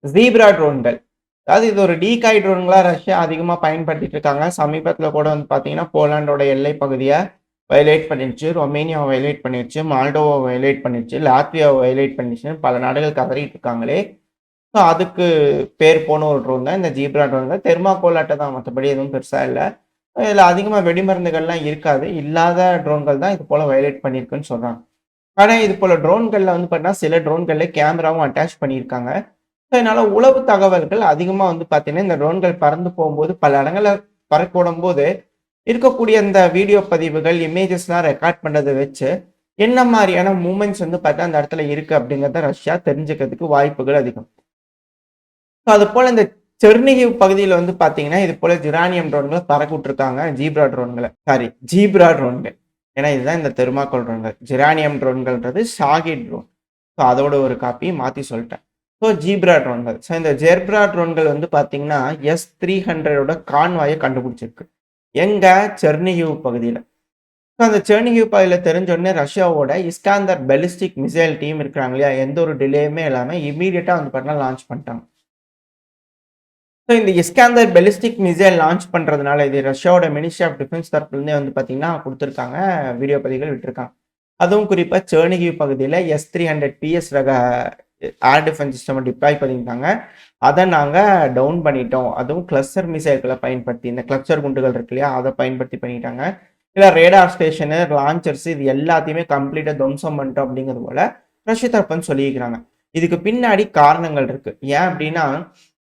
Zebra ட்ரோன்கள். அதாவது இது ஒரு டீகாய் ட்ரோன்களா ரஷ்யா அதிகமா பயன்படுத்திட்டு இருக்காங்க. சமீபத்தில கூட வந்து பார்த்தீங்கன்னா, போலாண்டோட எல்லை பகுதிய வயலேட் பண்ணிருச்சு. ரொமேனியாவ வயலேட் பண்ணிருச்சு. மால்டோவா வயலேட் பண்ணிருச்சு. லாத்வியாவ வயலேட் பண்ணிருச்சுன்னு பல நாடுகள் கதறிட்டு இருக்காங்களே! ஸோ அதுக்கு பேர் போன ஒரு ட்ரோன் தான் இந்த ஜீப்ரா ட்ரோன்கள். தெர்மாக்கோல் அட்ட தான். மத்தபடி எதுவும் பெருசா இல்ல. இதுல அதிகமா வெடிமருந்துகள்லாம் இருக்காது. இல்லாத ட்ரோன்கள் தான் இது போல வயலேட் பண்ணியிருக்குன்னு சொல்றாங்க. ஆனா, இது போல ட்ரோன்கள்ல வந்து பார்த்தீங்கன்னா, சில ட்ரோன்கள்ல கேமராவும் அட்டாச் பண்ணியிருக்காங்க. ஸோ, அதனால உளவு தகவல்கள் அதிகமா வந்து பார்த்தீங்கன்னா, இந்த ட்ரோன்கள் பறந்து போம்போது பல இடங்கள்ல பறக்க விடும்போது, இருக்கக்கூடிய இந்த வீடியோ பதிவுகள், இமேஜஸ்லாம் ரெக்கார்ட் பண்றத வச்சு, என்ன மாரியான மூவ்மெண்ட்ஸ் வந்து பார்த்தா அந்த இடத்துல இருக்கு அப்படிங்கிறத ரஷ்யா தெரிஞ்சுக்கிறதுக்கு வாய்ப்புகள் அதிகம். ஸோ, அதுபோல இந்த செர்னிகிவ் பகுதியில வந்து பார்த்தீங்கன்னா, இது போல ஜிரானியம் ட்ரோன்கள பறக்க விட்டுருக்காங்க. ஜீப்ரா ட்ரோன்கள. சாரி ஜீப்ரா ட்ரோன்கள். ஏன்னா, இதுதான் இந்த தெர்மாக்கோல் ட்ரோன்கள். ஜிரானியம் ட்ரோன்கள்ன்றது ஷாகிட் ட்ரோன். ஸோ, அதோட ஒரு காப்பி மாத்தி சொல்ட்டேன். ஸோ, ஜீப்ரா ட்ரோன்கள். ஸோ, இந்த ஜெர்ப்ரா ட்ரோன்கள் வந்து பார்த்தீங்கன்னா, S-300 கான்வாய கண்டுபிடிச்சிருக்கு. எங்க? செர்னிகிவ் பகுதியில. ஸோ, அந்த செர்னிகிவ் பகுதியில தெரிஞ்ச உடனே ரஷ்யாவோட இஸ்காந்தர் பாலிஸ்டிக் மிசைல் டீம் இருக்கிறாங்க இல்லையா? எந்த ஒரு டிலேயுமே இல்லாம இம்மீடியட்டா வந்து பார்த்தீங்கன்னா லான்ச் பண்ணிட்டாங்க. ஸோ இந்த இஸ்காந்தர் பாலிஸ்டிக் மிசைல் லான்ச் பண்றதுனால, இது ரஷ்யாவோட மினிஸ்ட்ரி ஆஃப் டிஃபென்ஸ் தரப்புலருந்தே வந்து பார்த்தீங்கன்னா குடுத்துருக்காங்க. வீடியோ பதிவுகள் விட்டுருக்காங்க. அதுவும் குறிப்பா செர்னிகிவ் பகுதியில S-300 PS ரக ஏர் டிஃபென்ஸ் சிஸ்டம் டிப்ளாய் பண்ணியிருக்காங்க. அத நாங்க டவுன் பண்ணிட்டோம். அதுவும் கிளஸ்டர் மிசைல்கள பயன்படுத்தி, இந்த கிளஸ்டர் குண்டுகள் இருக்கு இல்லையா? அத பயன்படுத்தி பண்ணிட்டாங்க. இல்ல ரேடார் ஸ்டேஷனு, லான்ச்சர்ஸ் இது எல்லாத்தையுமே கம்ப்ளீட்டா துவம்சம் பண்ணிட்டோம் அப்படிங்கிறது போல ரஷ்ய தரப்பு வந்து சொல்லியிருக்கிறாங்க. இதுக்கு பின்னாடி காரணங்கள் இருக்கு. ஏன் அப்படின்னா,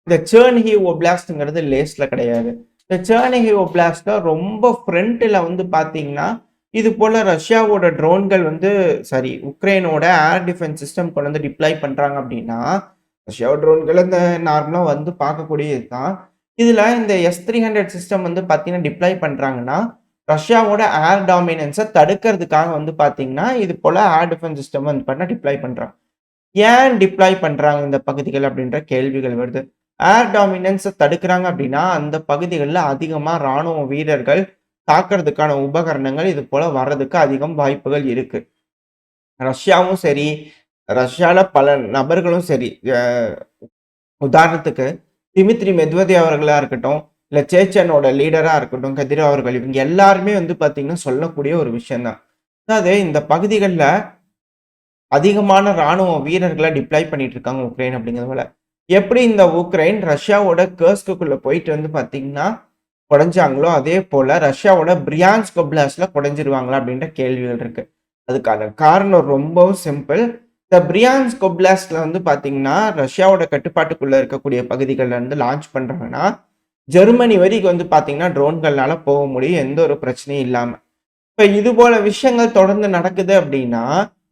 இந்த செர்னிகிவ் ஒப்லாஸ்ட்ங்கிறது லேஸ்ல கிடையாது. இந்த செர்னிகிவ் ஒப்லாஸ்ட்ல ரொம்ப ஃப்ரண்ட்ல வந்து பார்த்தீங்கன்னா, இது போல ரஷ்யாவோட ட்ரோன்கள் வந்து சாரி உக்ரைனோட ஏர் டிஃபென்ஸ் சிஸ்டம் கொண்டு வந்து டிப்ளாய் பண்றாங்க அப்படின்னா, ரஷ்யாவோட ட்ரோன்கள் இந்த நார்மலா வந்து பார்க்கக்கூடியது தான். இதுல இந்த S-300 சிஸ்டம் வந்து பார்த்தீங்கன்னா, டிப்ளாய் பண்றாங்கன்னா, ரஷ்யாவோட ஏர் டாமினன்ஸ தடுக்கிறதுக்காக வந்து பார்த்தீங்கன்னா, இது போல ஏர் டிஃபென்ஸ் சிஸ்டம் வந்து பார்த்தீங்கன்னா டிப்ளாய் பண்றாங்க. ஏன் டிப்ளாய் பண்றாங்க இந்த பகுதிகள் அப்படின்ற கேள்விகள் வருது. ஏர் டாமினன்ஸ தடுக்குறாங்க அப்படின்னா, அந்த பகுதிகள்ல அதிகமா ராணுவ வீரர்கள் தாக்குறதுக்கான உபகரணங்கள் இது போல வர்றதுக்கு அதிகம் வாய்ப்புகள் இருக்கு. ரஷ்யாவும் சரி, ரஷ்யால பல நபர்களும் சரி, உதாரணத்துக்கு டிமித்ரி மெத்வதேவ் அவர்களா இருக்கட்டும், இல்ல சேச்சனோட லீடரா இருக்கட்டும், கதிரவ் அவர்கள் இவங்க எல்லாருமே வந்து பார்த்தீங்கன்னா சொல்லக்கூடிய ஒரு விஷயம் தான். அதாவது இந்த பகுதிகள்ல அதிகமான ராணுவ வீரர்கள டிப்ளாய் பண்ணிட்டு இருக்காங்க உக்ரைன் அப்படிங்கிறதுனால. எப்படி இந்த உக்ரைன் ரஷ்யாவோட கர்ஸ்க்குள்ள போயிட்டு வந்து பார்த்தீங்கன்னா, கொடைஞ்சாங்களோ, அதே போல ரஷ்யாவோட பிரியான்ஸ்க் ஒப்லாஸ்ட்ல கொடைஞ்சிருவாங்களா அப்படின்ற கேள்விகள் இருக்கு. அதுக்கான காரணம் ரொம்பவும் சிம்பிள். இந்த பிரியான்ஸ்க் ஒப்லாஸ்ட்ல வந்து பார்த்தீங்கன்னா, ரஷ்யாவோட கட்டுப்பாட்டுக்குள்ள இருக்கக்கூடிய பகுதிகள்ல இருந்து லான்ச் பண்றாங்கன்னா, ஜெர்மனி வரைக்கும் வந்து பார்த்தீங்கன்னா, ட்ரோன்கள்னால போக முடியும். எந்த ஒரு பிரச்சனையும் இல்லாம. இப்ப இது போல விஷயங்கள் தொடர்ந்து நடக்குது அப்படின்னா,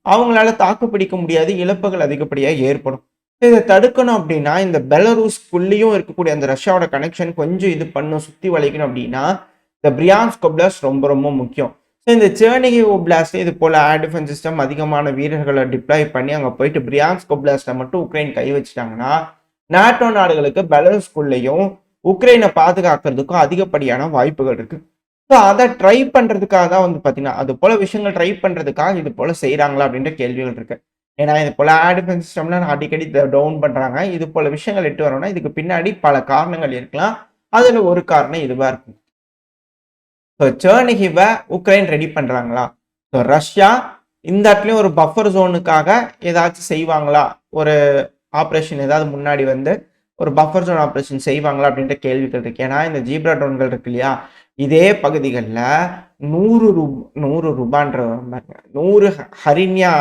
அவங்களால தாக்குப்பிடிக்க முடியாது. இழப்புகள் அதிகப்படியா ஏற்படும். இத தடுக்கணும் அப்படின்னா, இந்த பெலரூஸ்க்குள்ளேயும் இருக்கக்கூடிய அந்த ரஷ்யாவோட கனெக்ஷன் கொஞ்சம் இது பண்ணும், சுத்தி வளைக்கணும் அப்படின்னா, இந்த பிரியான்ஸ்க் ஒப்லாஸ்ட் ரொம்ப ரொம்ப முக்கியம். ஸோ இந்த செர்னிகிவ் ஒப்லாஸ்ட்ல இது போல ஏர் டிஃபென்ஸ் சிஸ்டம் அதிகமான வீரர்கள டிப்ளாய் பண்ணி அங்க போயிட்டு பிரியான்ஸ்க் ஒப்லாஸ்ட்ல மட்டும் உக்ரைன் கை வச்சுட்டாங்கன்னா, நாட்டோ நாடுகளுக்கு பெலரூஸ்க்குள்ளேயும் உக்ரைன பாதுகாக்கிறதுக்கும் அதிகப்படியான வாய்ப்புகள் இருக்கு. ஸோ அத ட்ரை பண்றதுக்காக தான் வந்து பார்த்தீங்கன்னா, அது போல விஷயங்கள் ட்ரை பண்றதுக்காக இது போல செய்றாங்களா? அப்படின்ற கேள்விகள் இருக்கு. ஏன்னா, இது போல ஏர் டிஃபென்ஸ் சிஸ்டம்லாம் அடிக்கடி டவுன் பண்றாங்க. இது போல விஷயங்கள் எட்டு வரோம்னா, இதுக்கு பின்னாடி பல காரணங்கள் இருக்கலாம். அதுல ஒரு காரணம் இதுவா இருக்கும். ஸோ செர்னிகிவ உக்ரைன் ரெடி பண்றாங்களா? ஸோ ரஷ்யா இந்த இடத்துலயும் ஒரு பஃபர் ஜோனுக்காக ஏதாச்சும் செய்வாங்களா? ஒரு ஆப்பரேஷன் ஏதாவது முன்னாடி வந்து ஒரு பஃபர் ஜோன் ஆப்பரேஷன் செய்வாங்களா? அப்படின்ற கேள்விகள் இருக்கு. ஏன்னா, இந்த ஜீப்ரா ட்ரோன்கள் இருக்கு இல்லையா? இதே பகுதிகள்ல 100 100 பாருங்க. 100 ஹரின்யா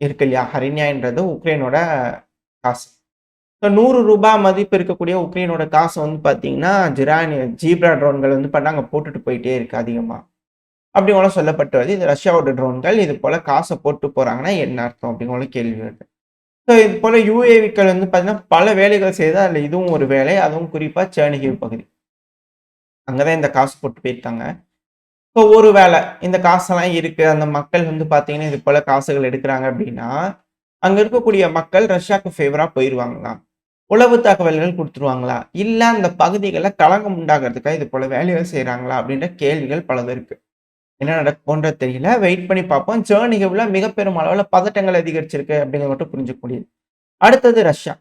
இருக்கு இல்லையா? ஹரின்யான்றது உக்ரைனோட காசு. ஸோ ரூ. 100 மதிப்பு இருக்கக்கூடிய உக்ரைனோட காசு வந்து பார்த்தீங்கன்னா, ஜீப்ரா ட்ரோன்கள் வந்து அங்க போட்டுட்டு போயிட்டே இருக்கு அதிகமா. அப்படி போல சொல்லப்பட்டு வருது. இது ரஷ்யாவோட ட்ரோன்கள். இது போல காச போட்டு போறாங்கன்னா என்ன அர்த்தம்? அப்படிங்கிற ஒரு கேள்வி வருது. ஸோ இது போல யுஏவிக்கள் வந்து பார்த்தீங்கன்னா, பல வேலைகள் செய்யுது. அதுல இதுவும் ஒரு வேலை. அதுவும் குறிப்பா செர்னிகிவ் பகுதி. அங்க தான் இந்த காசு போட்டு போயிருக்காங்க. ஸோ ஒரு வேள இந்த காசெல்லாம் இருக்கு. அந்த மக்கள் வந்து பார்த்தீங்கன்னா, இது போல காசுகள் எடுக்குறாங்க அப்படின்னா, அங்க இருக்கக்கூடிய மக்கள் ரஷ்யாக்கு ஃபேவரா போயிருவாங்களா? உளவு தகவல்கள் குடுத்துருவாங்களா? இல்ல அந்த பகுதிகள்ல களங்கம் உண்டாக்குறதுக்காக இது போல வேலைகள் செய்றாங்களா? அப்படின்ற கேள்விகள் பலது இருக்கு. என்ன நடக்கும்ன்றது தெரியல. வெயிட் பண்ணி பார்ப்போம். ஜெர்னிகவ்ல மிக பெரும் அளவுல பதட்டங்கள் அதிகரிச்சிருக்கு அப்படிங்கிறது மட்டும் புரிஞ்சுக்க முடியுது. அடுத்தது ரஷ்யா.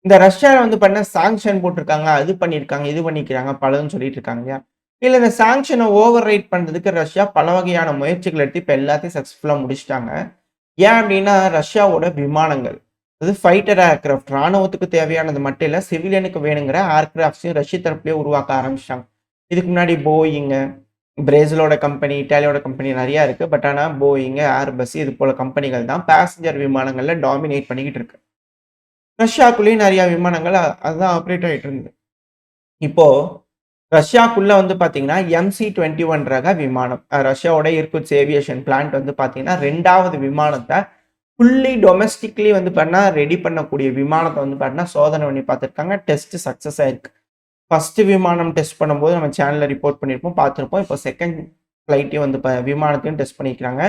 இந்த ரஷ்யால வந்து பார்த்தீங்கன்னா சாங்ஷன் போட்டிருக்காங்க, அது பண்ணியிருக்காங்க, இது பண்ணிக்கிறாங்க, பலதும் சொல்லிட்டு இருக்காங்க இல்லையா? இல்ல இந்த சாங்ஷன ஓவர் ரைட் பண்றதுக்கு ரஷ்யா பல வகையான முயற்சிகள் எடுத்து இப்ப எல்லாத்தையும் சக்சஸ்ஃபுல்லா முடிச்சுட்டாங்க. ஏன் அப்டின்னா, ரஷ்யாவோட விமானங்கள். அது ஃபைட்டர் ஏர்கிராஃப்ட் ராணுவத்துக்கு தேவையானது மட்டும் இல்ல, சிவிலியனுக்கு வேணுங்கிற ஏர்கிராஃப்ட்ஸையும் ரஷ்ய தரப்புலயே உருவாக்க ஆரம்பிச்சுட்டாங்க. இதுக்கு முன்னாடி போயிங், பிரேசிலோட கம்பெனி, இட்டாலியோட கம்பெனி நெறைய இருக்கு. பட் ஆனா போயிங், ஏர்பஸ் இது போல கம்பெனிகள் தான் பேசஞ்சர் விமானங்கள்ல டாமினேட் பண்ணிக்கிட்டு இருக்கு. ரஷ்யாக்குள்ளேயும் நெறைய விமானங்கள் அதுதான் ஆப்பரேட் ஆயிட்டு இருந்தது. இப்போ ரஷ்யாக்குள்ள வந்து பார்த்தீங்கன்னா, MC-21 ரக விமானம். ரஷ்யாவோட இர்குட்ஸ்க் ஏவியேஷன் பிளான்ட் வந்து பார்த்தீங்கன்னா, 2வது விமானத்த ஃபுல்லி டொமஸ்டிக்லி வந்து பார்த்தீங்கன்னா, ரெடி பண்ணக்கூடிய விமானத்த வந்து பார்த்தீங்கன்னா, சோதனை பண்ணி பார்த்துருக்காங்க. டெஸ்ட் சக்சஸ் ஆயிருக்கு. ஃபர்ஸ்ட் விமானம் டெஸ்ட் பண்ணும்போது நம்ம சேனல்ல ரிப்போர்ட் பண்ணியிருப்போம், பார்த்திருப்போம். இப்போ 2ண்ட் ஃப்ளைட்டையும் வந்து விமானத்தையும் டெஸ்ட் பண்ணியிருக்காங்க.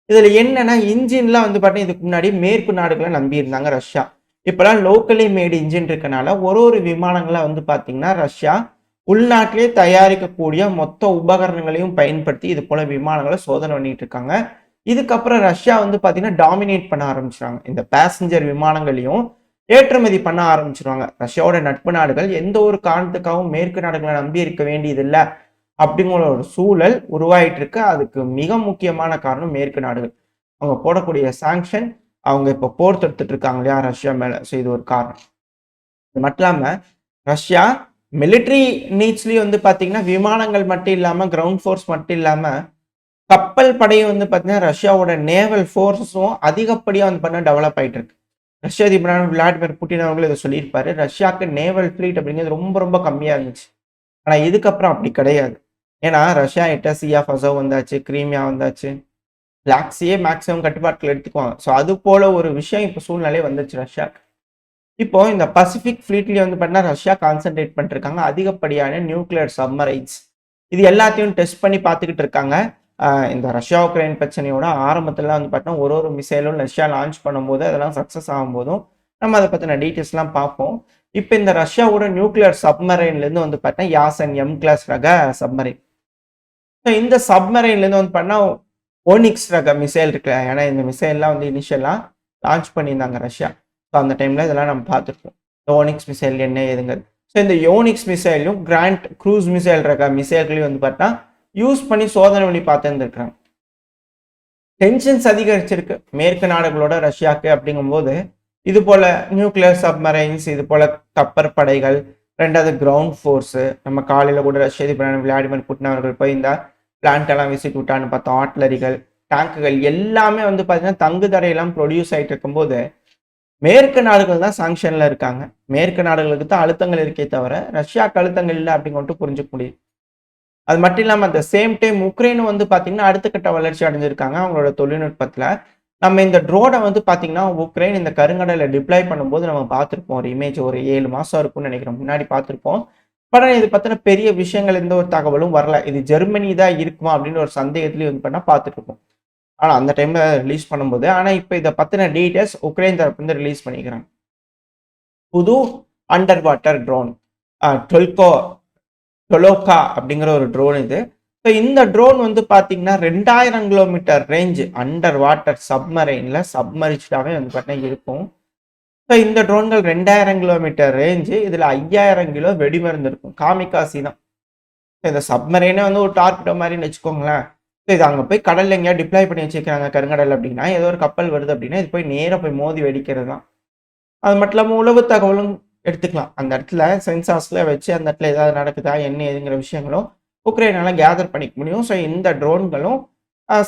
இதுல என்னன்னா, இன்ஜின்லாம் வந்து பார்த்தீங்கன்னா, இதுக்கு முன்னாடி மேற்கு நாடுகள நம்பியிருந்தாங்க ரஷ்யா. இப்பலாம் லோக்கலி மேட் இன்ஜின் இருக்கனால, ஒரு விமானங்கள வந்து பார்த்தீங்கன்னா, ரஷ்யா உள்நாட்டிலேயே தயாரிக்கக்கூடிய மொத்த உபகரணங்களையும் பயன்படுத்தி இது போல விமானங்கள சோதனை பண்ணிட்டு இருக்காங்க. இதுக்கப்புறம் ரஷ்யா வந்து பார்த்தீங்கன்னா, டாமினேட் பண்ண ஆரம்பிச்சுருவாங்க. இந்த பேசஞ்சர் விமானங்களையும் ஏற்றுமதி பண்ண ஆரம்பிச்சுருவாங்க. ரஷ்யாவோட நட்பு நாடுகள் எந்த ஒரு காரணத்துக்காகவும் மேற்கு நாடுகள நம்பி இருக்க வேண்டியதில்ல. அப்படிங்கிற ஒரு சூழல் உருவாயிட்டு இருக்கு. அதுக்கு மிக முக்கியமான காரணம் மேற்கு நாடுகள். அவங்க போடக்கூடிய சாங்ஷன், அவங்க இப்ப போர் தொடுத்துட்டு இருக்காங்க இல்லையா ரஷ்யா மேல. ஸோ இது ஒரு காரணம். இது மட்டும் இல்லாம ரஷ்யா மிலிட்டரி நீட்ஸ்லயும் வந்து பார்த்தீங்கன்னா, விமானங்கள் மட்டும் இல்லாம, கிரவுண்ட் ஃபோர்ஸ் மட்டும் இல்லாம, கப்பல் படையும் வந்து பார்த்தீங்கன்னா, ரஷ்யாவோட நேவல் ஃபோர்ஸஸும் அதிகப்படியா வந்து பார்த்தீங்கன்னா டெவலப் ஆயிட்டு இருக்கு. ரஷ்ய அதிபரான விளாடிமிர் புட்டின் அவர்களும் இத சொல்லியிருப்பாரு. ரஷ்யாக்கு நேவல் ஃப்ளீட் அப்படிங்கிறது ரொம்ப ரொம்ப கம்மியா இருந்துச்சு. ஆனா இதுக்கப்புறம் அப்படி கிடையாது. ஏன்னா ரஷ்யா கிட்ட சி ஆஃப் அசோவ் வந்தாச்சு, கிரீமியா வந்தாச்சு. பிளாக் சீயே மேக்ஸிமம் கட்டுப்பாட்டுல எடுத்துக்குவாங்க. ஸோ அது போல ஒரு விஷயம் இப்ப சூழ்நிலை வந்துச்சு ரஷ்யாக்கு. இப்போ இந்த பசிபிக் ஃப்ளீட்லயே வந்து பார்த்தீங்கன்னா, ரஷ்யா கான்சன்ட்ரேட் பண்ணிருக்காங்க. அதிகப்படியான நியூக்ளியர் சப்மரைன்ஸ். இது எல்லாத்தையும் டெஸ்ட் பண்ணி பார்த்துக்கிட்டு இருக்காங்க. இந்த ரஷ்யா உக்ரைன் பிரச்சனையோட ஆரம்பத்துல வந்து பார்த்தீங்கன்னா, ஒரு மிசைலும் ரஷ்யா லான்ச் பண்ணும்போது, அதெல்லாம் சக்சஸ் ஆகும்போதும், நம்ம அத பத்தின டீட்டெயில்ஸ்லாம் பார்ப்போம். இப்ப இந்த ரஷ்யாவோட நியூக்ளியர் சப்மரைன்லேருந்து வந்து பார்த்தீங்கன்னா, யாசன் எம் கிளாஸ் ரக சப்மரைன். ஸோ இந்த சப்மரைன்லேருந்து வந்து பார்த்தீங்கன்னா, ஓனிக்ஸ் ரக மிசைல் இருக்குல்ல. ஏன்னா இந்த மிசைல்லாம் வந்து இனிஷியலா லான்ச் பண்ணியிருந்தாங்க ரஷ்யா. ஸோ அந்த டைம்ல இதெல்லாம் நம்ம பார்த்துருப்போம். இந்த ஓனிக்ஸ் மிசைல் என்ன ஏதுங்கிறது. ஸோ இந்த யோனிக்ஸ் மிசைலும் கிராண்ட் க்ரூஸ் மிசைல் ரக மிசைல்களையும் வந்து பார்த்தா யூஸ் பண்ணி சோதனை பண்ணி பார்த்துருந்துருக்காங்க. டென்ஷன்ஸ் அதிகரிச்சிருக்கு மேற்கு நாடுகளோட ரஷ்யாக்கு அப்படிங்கும்போது, இது போல நியூக்ளியர் சப்மரைன்ஸ், இது போல கப்பற்படைகள், 2வது கிரவுண்ட் ஃபோர்ஸ். நம்ம காலையில கூட ரஷ்ய அதிபரான விளாடிமிர் புட்டின் அவர்கள் போய் இந்த பிளான்ட் எல்லாம் விசிட் விட்டான்னு பார்த்தோம். ஆர்ட்லரிகள், டேங்குகள் எல்லாமே வந்து பார்த்தீங்கன்னா, தங்குதடையெல்லாம் ப்ரொடியூஸ் ஆயிட்டு இருக்கும்போது, மேற்கு நாடுகள் தான் சாங்ஷன்ல இருக்காங்க. மேற்கு நாடுகளுக்கு தான் அழுத்தங்கள் இருக்கே தவிர, ரஷ்யாக்கு அழுத்தங்கள் இல்ல அப்படின்னு மட்டும் புரிஞ்சுக்க முடியுது. அது மட்டும் இல்லாம அட் த சேம் டைம் உக்ரைனும் வந்து பார்த்தீங்கன்னா, அடுத்த கட்ட வளர்ச்சி அடைஞ்சிருக்காங்க அவங்களோட தொழில்நுட்பத்துல. நம்ம இந்த ட்ரோன வந்து பார்த்தீங்கன்னா, உக்ரைன் இந்த கருங்கடல்ல டிப்ளாய் பண்ணும்போது நம்ம பார்த்திருப்போம். ஒரு இமேஜ் ஒரு 7 மாசம் இருக்கும்னு நினைக்கிறேன். முன்னாடி பார்த்திருப்போம். பட் ஆனா இது பத்தின பெரிய விஷயங்கள் எந்த ஒரு தகவலும் வரல. இது ஜெர்மனி தான் இருக்குமா அப்படின்னு ஒரு சந்தேகத்திலயும் வந்து பண்ணா பார்த்துட்டு இருக்கோம். ஆனா அந்த டைம்ல ரிலீஸ் பண்ணும்போது, ஆனா இப்ப இத பத்தின டீட்டெயில்ஸ் உக்ரைன் தரப்புல இருந்து ரிலீஸ் பண்ணிக்கிறாங்க. புது அண்டர் வாட்டர் ட்ரோன். டொல்கோ டொலோக்கா அப்படிங்கிற ஒரு ட்ரோன் இது. ஸோ இந்த ட்ரோன் வந்து பார்த்தீங்கன்னா, 2000 கிலோமீட்டர் ரேஞ்ச் அண்டர் வாட்டர் சப்மரைன்ல சப்மர்ஜ்டாவே வந்து பார்த்தீங்கன்னா இருக்கும். ஸோ இந்த ட்ரோன்கள் 2000 கிலோமீட்டர் ரேஞ்சு. இதுல 5000 கிலோ வெடிமருந்து இருக்கும். காமிகாசி தான். இந்த சப்மரைனே வந்து ஒரு டார்பிடோ மாரின்னு வச்சுக்கோங்களேன். ஸோ இது அங்க போய் கடல்ல எங்கேயாவது டிப்ளாய் பண்ணி வச்சிருக்காங்க கருங்கடல் அப்படின்னா, ஏதோ ஒரு கப்பல் வருது அப்படின்னா, இது போய் நேரா போய் மோதி வெடிக்கிறது தான். அது மட்டும் இல்லாம உளவு தகவலும் எடுத்துக்கலாம். அந்த இடத்துல சென்சார்ஸ்ல வச்சு அந்த இடத்துல ஏதாவது நடக்குதா, என்ன ஏதுங்கிற விஷயங்களும் உக்ரைனால கேதர் பண்ணிக்க முடியும். ஸோ இந்த ட்ரோன்களும்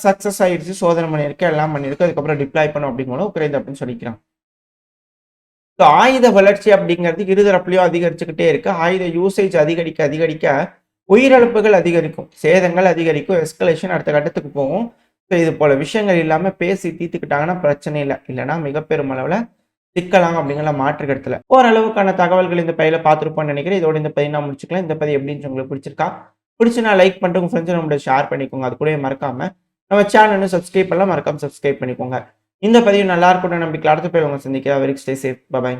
சக்சஸ் ஆயிடுச்சு. சோதனை பண்ணியிருக்கு, எல்லாம் பண்ணியிருக்கு. அதுக்கப்புறம் டிப்ளாய் பண்ணும் அப்படிங்கும்போது உக்ரைன் அப்படின்னு சொல்லிக்கிறாங்க. ஸோ ஆயுத வளர்ச்சி அப்படிங்கிறது இருதரப்புலயும் அதிகரிச்சுக்கிட்டே இருக்கு. ஆயுத யூசேஜ் அதிகரிக்க அதிகரிக்க உயிரிழப்புகள் அதிகரிக்கும், சேதங்கள் அதிகரிக்கும், எஸ்கலேஷன் அடுத்த கட்டத்துக்கு போகும். ஸோ இது போல விஷயங்கள் இல்லாம பேசி தீர்த்துக்கிட்டாங்கன்னா பிரச்சனை இல்ல. இல்லன்னா மிக பெருமளவுல சிக்கலாம் அப்படிங்கிற மாற்று கருத்துல. ஓரளவுக்கான தகவல்கள் இந்த பதிவுல பார்த்திருப்போம்னு நினைக்கிறேன். இதோட இந்த பதிவு நான் முடிச்சுக்கலாம். இந்த பதிவு எப்படின்னு உங்களுக்கு பிடிச்சிருக்கா? பிடிச்சுனா லைக் பண்ணிட்டு உங்க ஃப்ரெண்ட்ஸ் நம்மளோட ஷேர் பண்ணிக்கோங்க. அது கூடவே மறக்காம நம்ம சேனல் சப்ஸ்கிரைப் பண்ணலாம். மறக்காம சப்ஸ்கிரைப் பண்ணிக்கோங்க. இந்த பதிவு நல்லா இருக்கும்னு நம்பிக்கை அடுத்த பதிவு உங்களை சந்திக்கிறேன். Very stay safe. பை.